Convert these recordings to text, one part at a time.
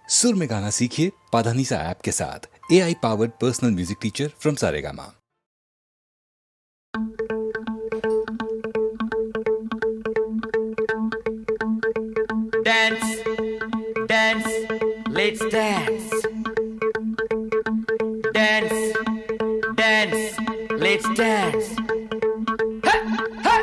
सुर में गाना सीखिए पाधानीसा ऐप के साथ। AI powered personal music teacher from Saregama. Dance, dance, let's dance. Dance, dance, let's dance. Hey, hey.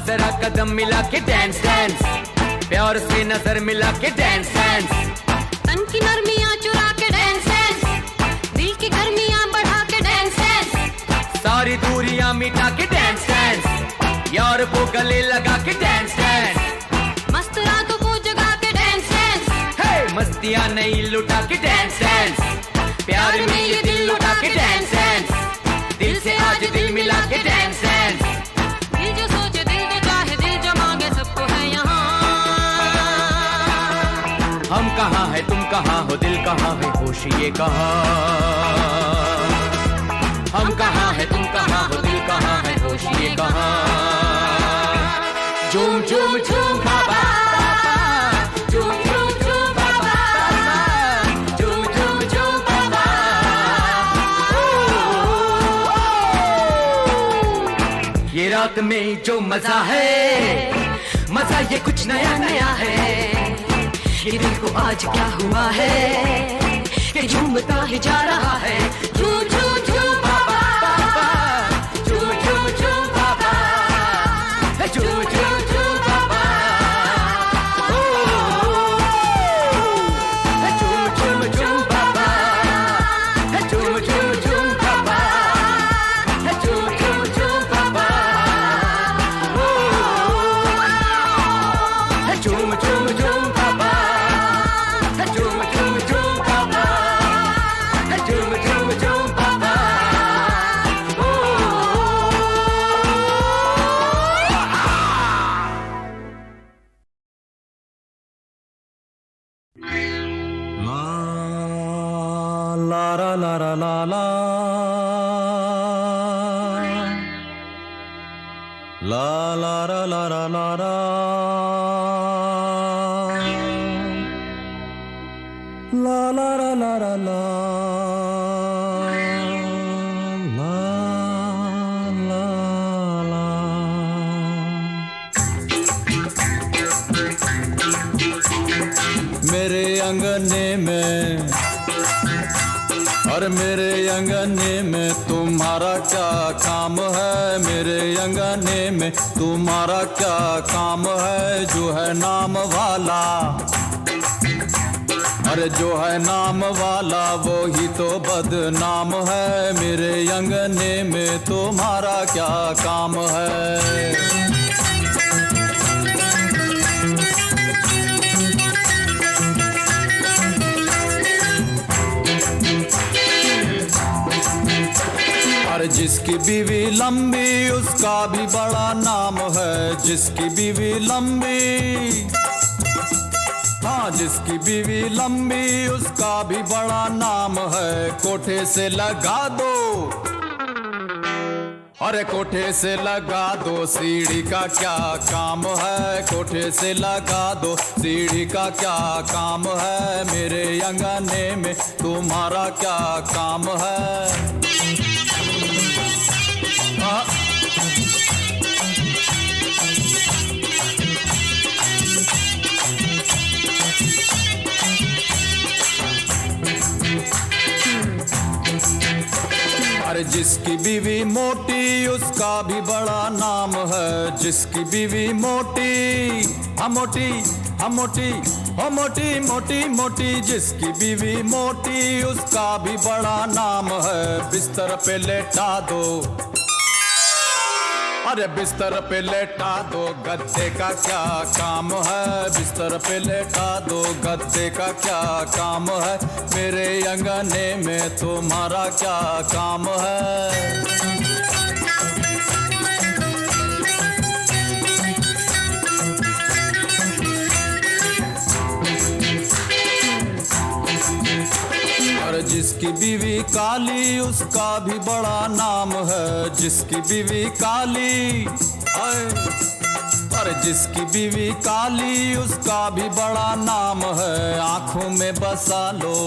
जरा कदम मिला के डांस डांस, प्यार से नजर मिला के डांस डांस, तन की नरमियां चुरा के डांस डांस, दिल की गर्मियां बढ़ा के डांस डांस, सारी दूरियां मिटा के डांस डांस, यार को गले लगा के डांस डांस, मस्त रातों को जगा के डांस डांस, हे मस्तियां नहीं लुटा के डांस डांस, प्यार में ये दिल लुटा के डांस डांस, दिल से आज दिल मिला के डांस डांस, दिल जो सोचे दिल जो चाहे दिल जो मांगे सबको है यहाँ। हम कहाँ है तुम कहाँ हो, दिल कहाँ है, होश ये कहाँ। हम कहाँ है तुम कहाँ हो, दिल कहाँ है, होश ये कहाँ। झूम झूम झूम बाबा, झूम झूम झूम बाबा, झूम झूम झूम बाबा। ये रात में जो मजा है, मजा ये कुछ नया नया है। ये दिल को आज क्या हुआ है कि झूमता ही जा रहा है। झूम झूम झूम बाबा, झूम झूम झूम बाबा, झूम झूम झूम बाबा, झूम झूम झूम बाबा, झूम झूम झूम बाबा, झूम झूम झूम बाबा, झूम झूम झूम बाबा, झूम झूम झूम बाबा, झूम झूम झूम बाबा। La la la la la la la la la la la la la la la la la la la मेरे अंगने में और मेरे अंगने में तुम्हारा क्या काम है। मेरे अंगने में तुम्हारा क्या काम है। जो है नाम वाला, अरे जो है नाम वाला वो ही तो बदनाम है। मेरे अंगने में तुम्हारा क्या काम है। अरे जिसकी बीवी लंबी उसका भी बड़ा नाम है। जिसकी बीवी लंबी, हाँ जिसकी बीवी लंबी उसका भी बड़ा नाम है। कोठे से लगा दो, अरे कोठे से लगा दो, सीढ़ी का क्या काम है। कोठे से लगा दो, सीढ़ी का क्या काम है। मेरे अंगने में तुम्हारा क्या काम है। जिसकी बीवी मोटी उसका भी बड़ा नाम है, जिसकी बीवी मोटी, हम मोटी, हम मोटी, हो मोटी मोटी मोटी, जिसकी बीवी मोटी उसका भी बड़ा नाम है। बिस्तर पे लेटा दो, अरे बिस्तर पे लेटा दो, गद्दे का क्या काम है, बिस्तर पे लेटा दो, गद्दे का क्या काम है, मेरे अंगने में तुम्हारा क्या काम है। और जिसकी बीवी काली उसका भी बड़ा नाम है, जिसकी बीवी काली, और जिसकी बीवी काली उसका भी बड़ा नाम है। आंखों में बसा लो,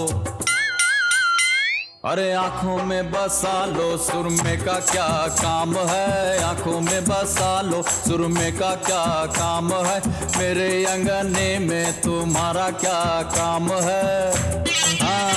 अरे आंखों में बसा लो, सुरमे का क्या काम है, आंखों में बसा लो, सुरमे का क्या काम है, मेरे अंगने में तुम्हारा क्या काम है। हाँ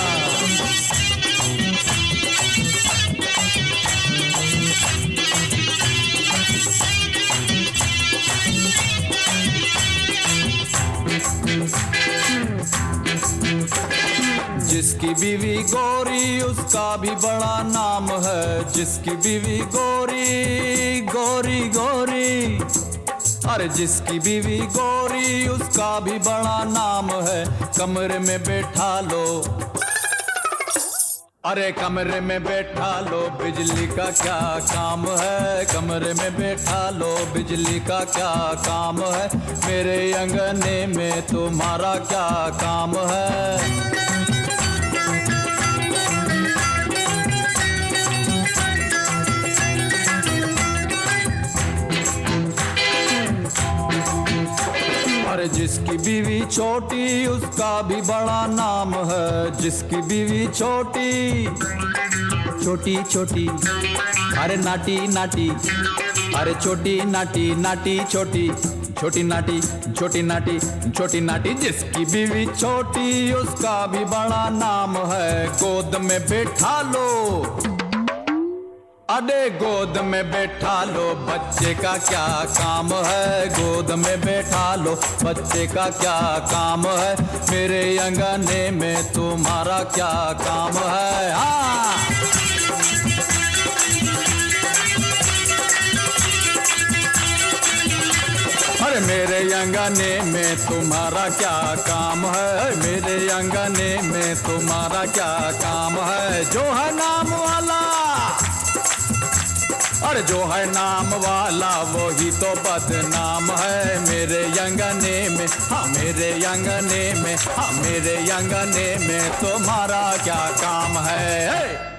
जिसकी बीवी गोरी उसका भी बड़ा नाम है, जिसकी बीवी गोरी गोरी गोरी, अरे जिसकी बीवी गोरी उसका भी बड़ा नाम है। कमरे में बैठा लो, अरे कमरे में बैठा लो, बिजली का क्या काम है, कमरे में बैठा लो, बिजली का क्या काम है, मेरे अंगने में तुम्हारा क्या काम है। अरे जिसकी बीवी छोटी उसका भी बड़ा नाम है, जिसकी बीवी छोटी छोटी छोटी, अरे नाटी नाटी, अरे छोटी नाटी नाटी छोटी, छोटी नाटी छोटी नाटी छोटी नाटी, जिसकी बीवी छोटी उसका भी बड़ा नाम है। गोद में बैठा लो, अरे गोद में बैठा लो, बच्चे का क्या काम है, गोद में बैठा लो, बच्चे का क्या काम है, मेरे अंगने में तुम्हारा क्या काम है। हाँ अरे मेरे अंगने में तुम्हारा क्या काम है, मेरे अंगने में तुम्हारा क्या काम है। जो है नाम वाला, और जो है नाम वाला वही तो बदनाम है, मेरे अंगने में, हाँ मेरे अंगने में, हाँ मेरे अंगने में तुम्हारा क्या काम है।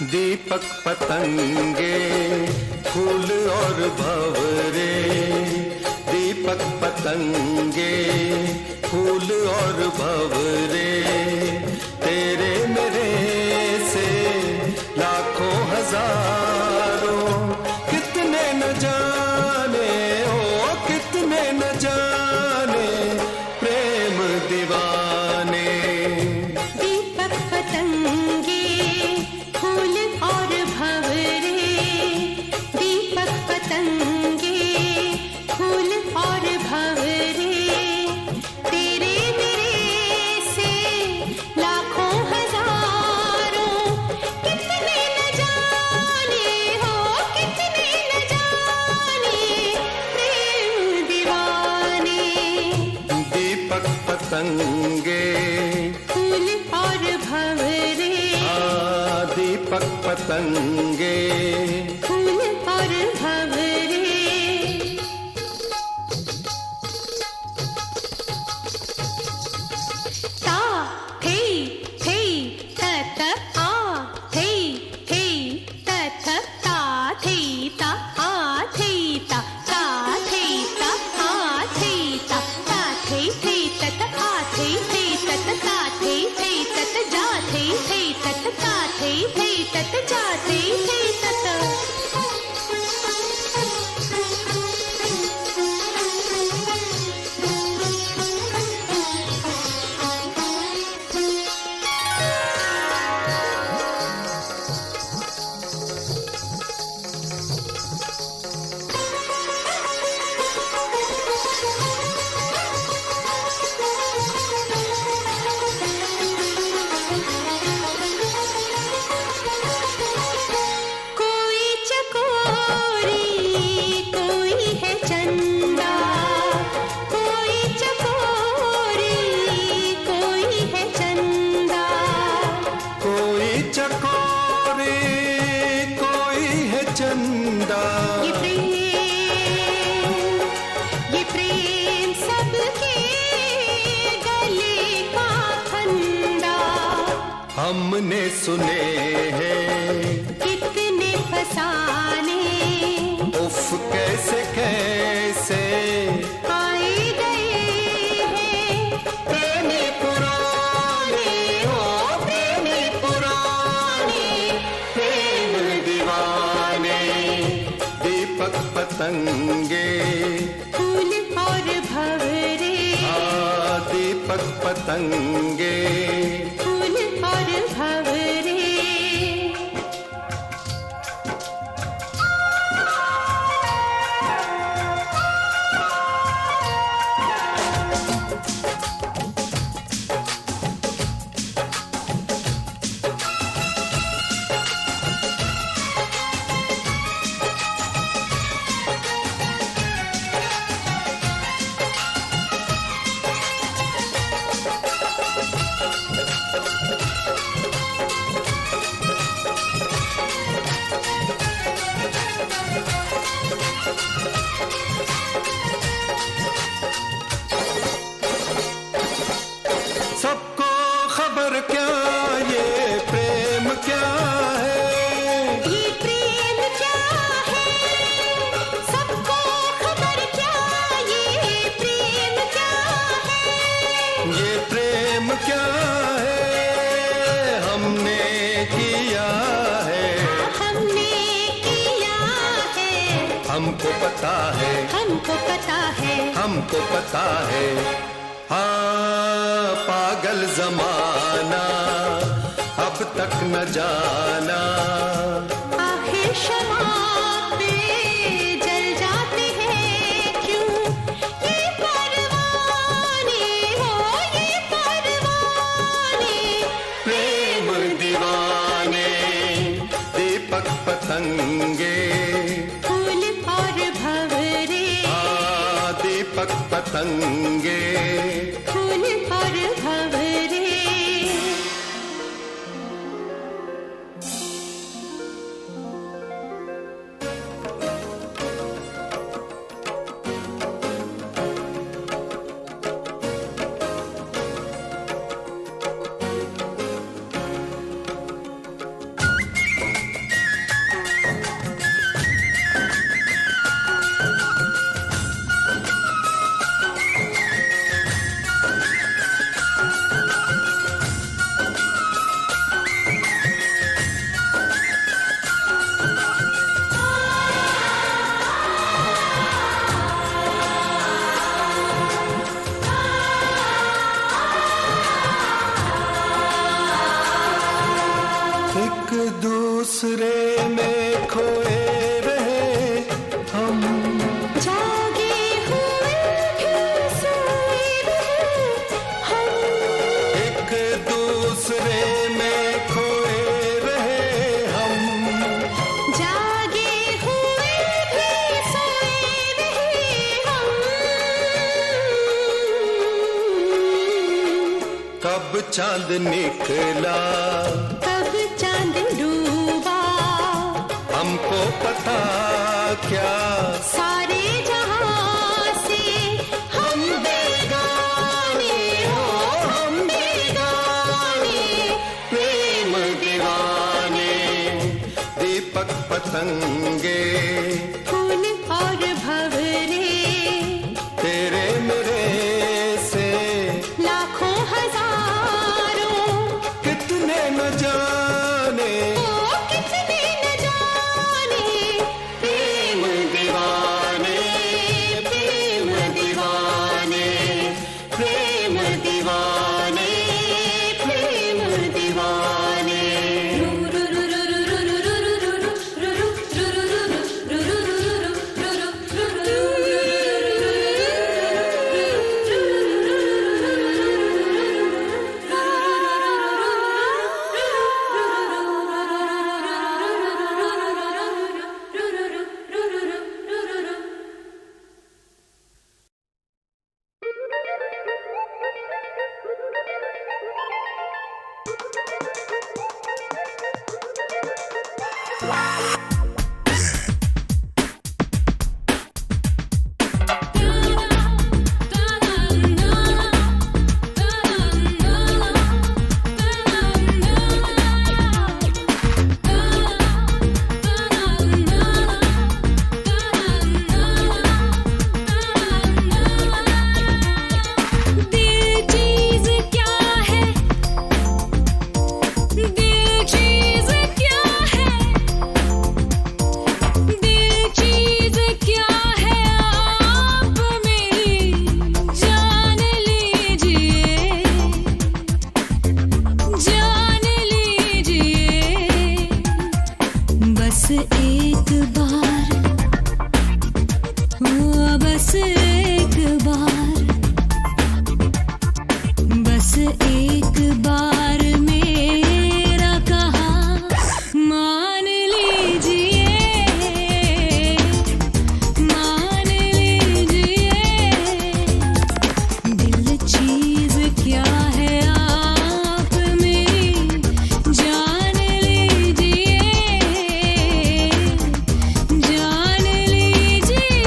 दीपक पतंगे फूल और भंवरे, दीपक पतंगे फूल और भंवरे, तेरे मेरे से लाखों हजारों, कितने न जाने ओ कितने न जाने प्रेम दीवाने। दीपक पतंगे फूल और भंवरे, पतंगे, फूल और भंवरे, दीपक पतंगे, फूल और भंवरे। ता थे त त आ थे त थ ता थे ता आ थे ता ता थे ता आ थे ता ता थे त त आ थे त त ता थे त त जा थे त त ता थे त त जा थे त त। कोई चकोरी, कोई है चंदा, कोई चकोरी, कोई है चंदा। कोई चकोरी, कोई है चंदा। ये प्रेम सबके गले का फंदा। हमने सुने हैं कितने फसाने उफ कैसे कैसे आए गए हैं प्रेमी पुराने, ओ प्रेमी पुराने, प्रेम दीवाने। दीपक पतंगे, फूल और भंवरे, दीपक पतंगे, फूल और भंवरे। सबको खबर क्या ये प्रेम क्या है, ये प्रेम क्या है, सबको खबर क्या, ये प्रेम क्या है। ये प्रेम क्या है, हमने किया है, हमने किया है, हमको पता है, हमको पता है। हमको पता है। हाँ पागल जमाना अब तक न जाना, आखिर शमा पे जल जाते हैं क्यों ये परवाने, हो ये परवाने। प्रेम दीवाने। दीपक पतंगे, फूल और भंवरे, दीपक पतंगे, फूल और भंवरे। दूसरे में खोए रहे हम, जागे हुए फिर सोए रहे हम, एक दूसरे में खोए रहे हम, जागे हुए फिर सोए रहे हम। चांद निकला, कब चांद डूबा, हमको पता क्या, सारे जहां से हम बेगाने हो, हम बेगाने। प्रेम दीवाने। दीपक पतंगे फूल और भंवरे, तेरे मेरे से लाखों हजारों, कितने न जाने। ओ कितने न जाने। प्रेम दीवाने, प्रेम दीवाने, प्रेम दीवाने, प्रेम दीवाने। दिल चीज़ क्या है, दिल चीज़ क्या है, दिल चीज़ क्या है, आप मेरी जान लीजिए, जान लीजिए। बस एक बार, ओ बस एक बार, बस एक बार मेरा कहा मान लीजिए, मान लीजिए। दिल चीज़ क्या है, आप मेरी जान लीजिए, जान लीजिए।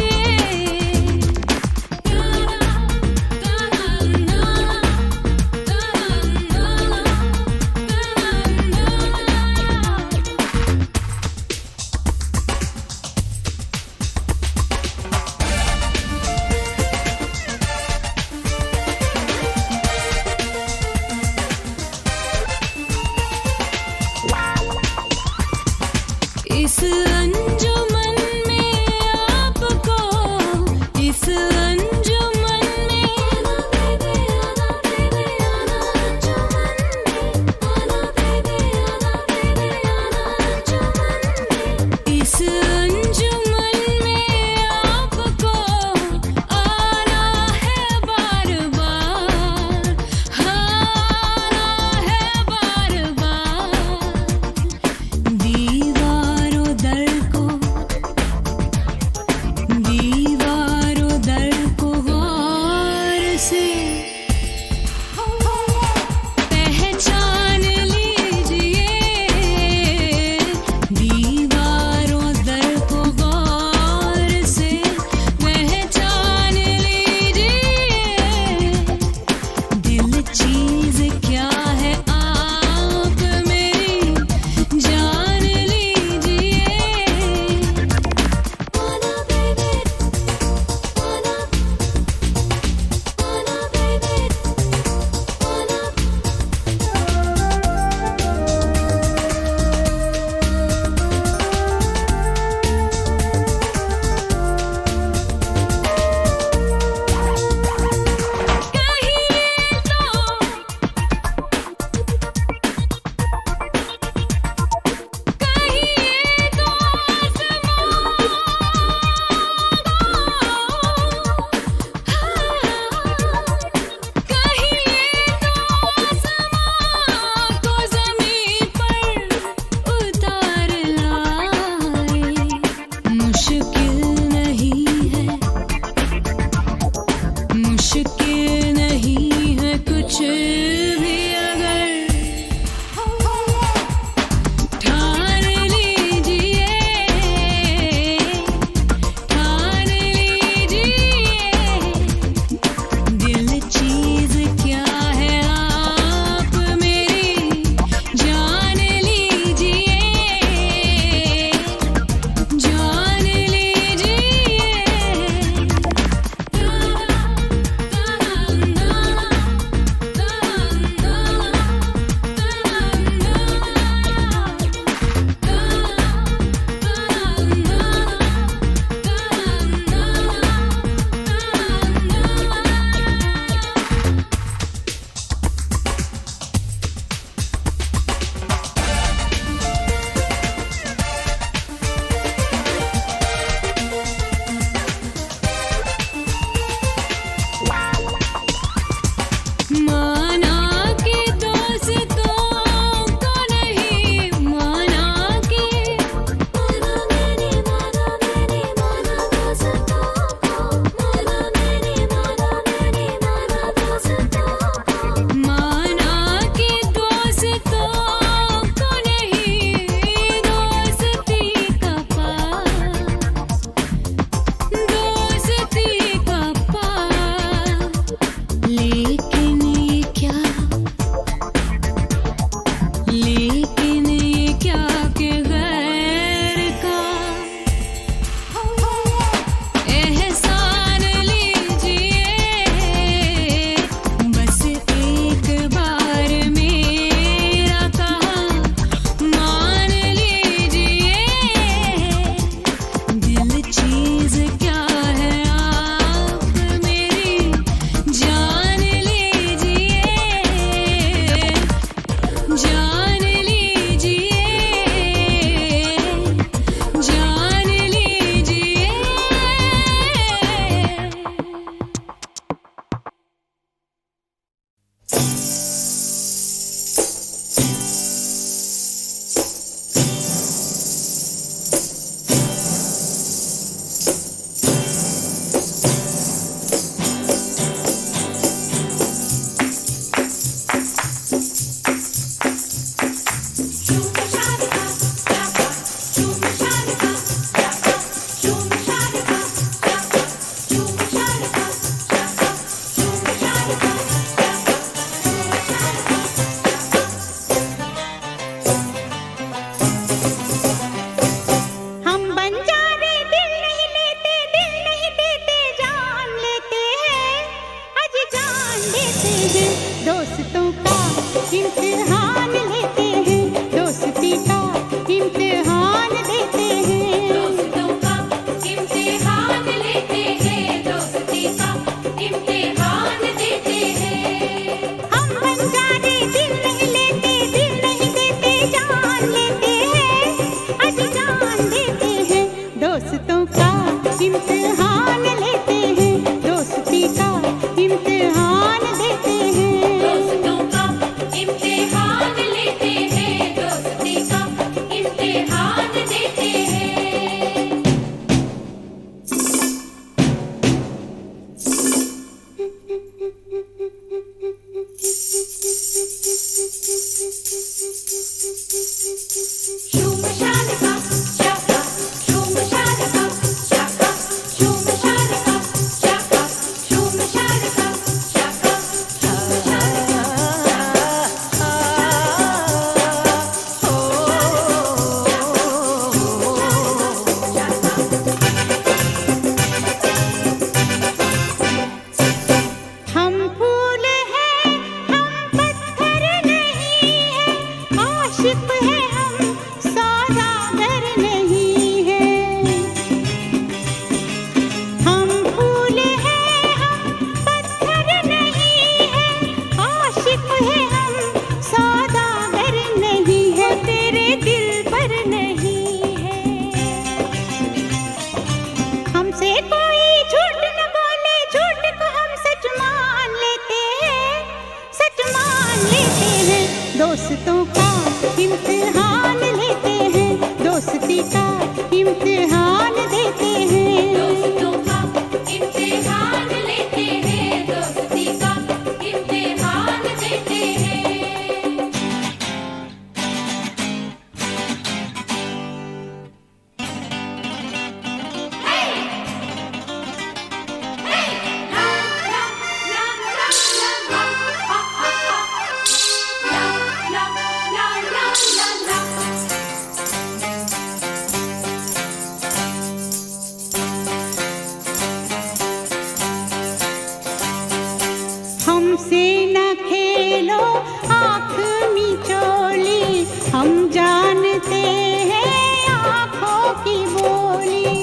आँख मिचोली, हम जानते हैं आँखों की बोली।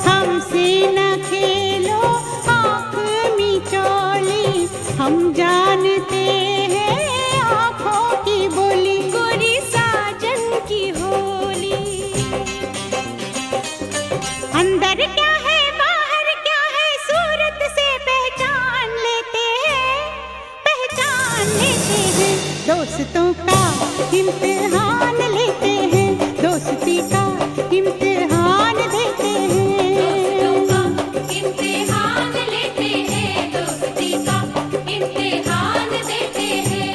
हमसे न खेलो आँख मिचोली, हम जानते हैं आँखों की बोली। गोरी साजन की होली, अंदर क्या है बाहर क्या है, सूरत से पहचान लेते हैं, पहचान लेते हैं। दोस्तों का इम्तिहान लेते हैं, दोस्ती का इम्तिहान देते हैं। दोस्तों का इम्तिहान लेते हैं, दोस्ती का इम्तिहान देते हैं।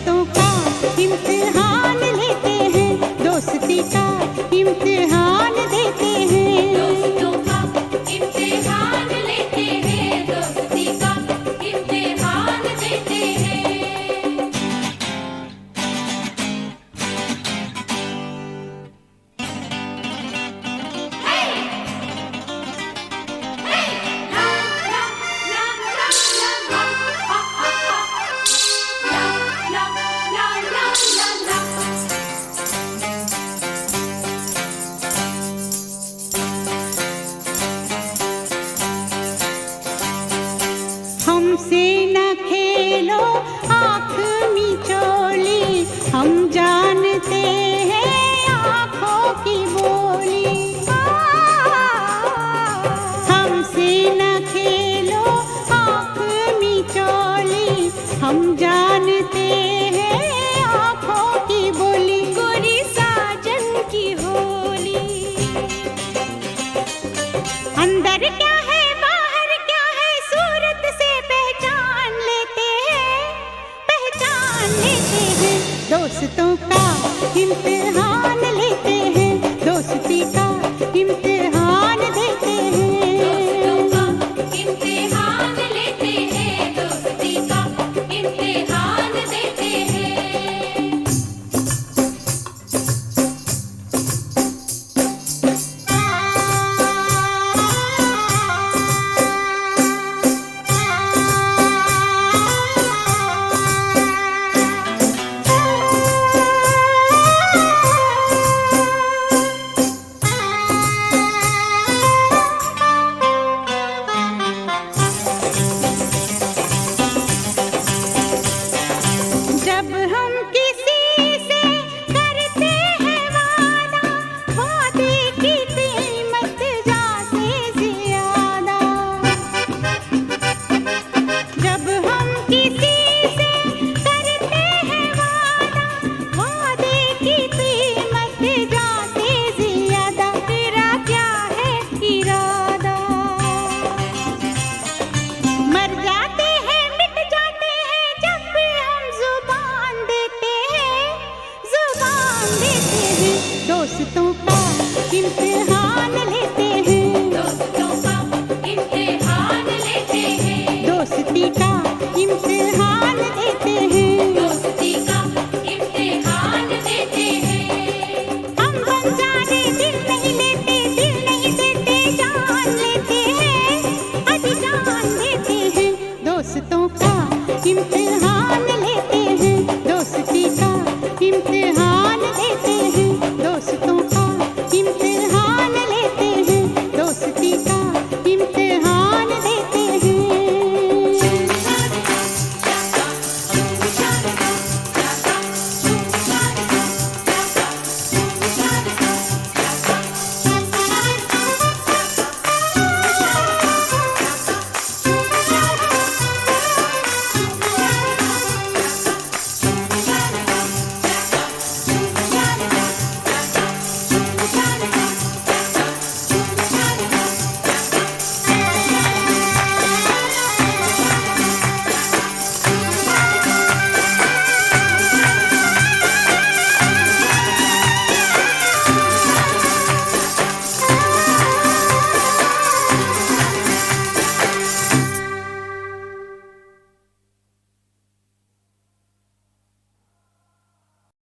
बातों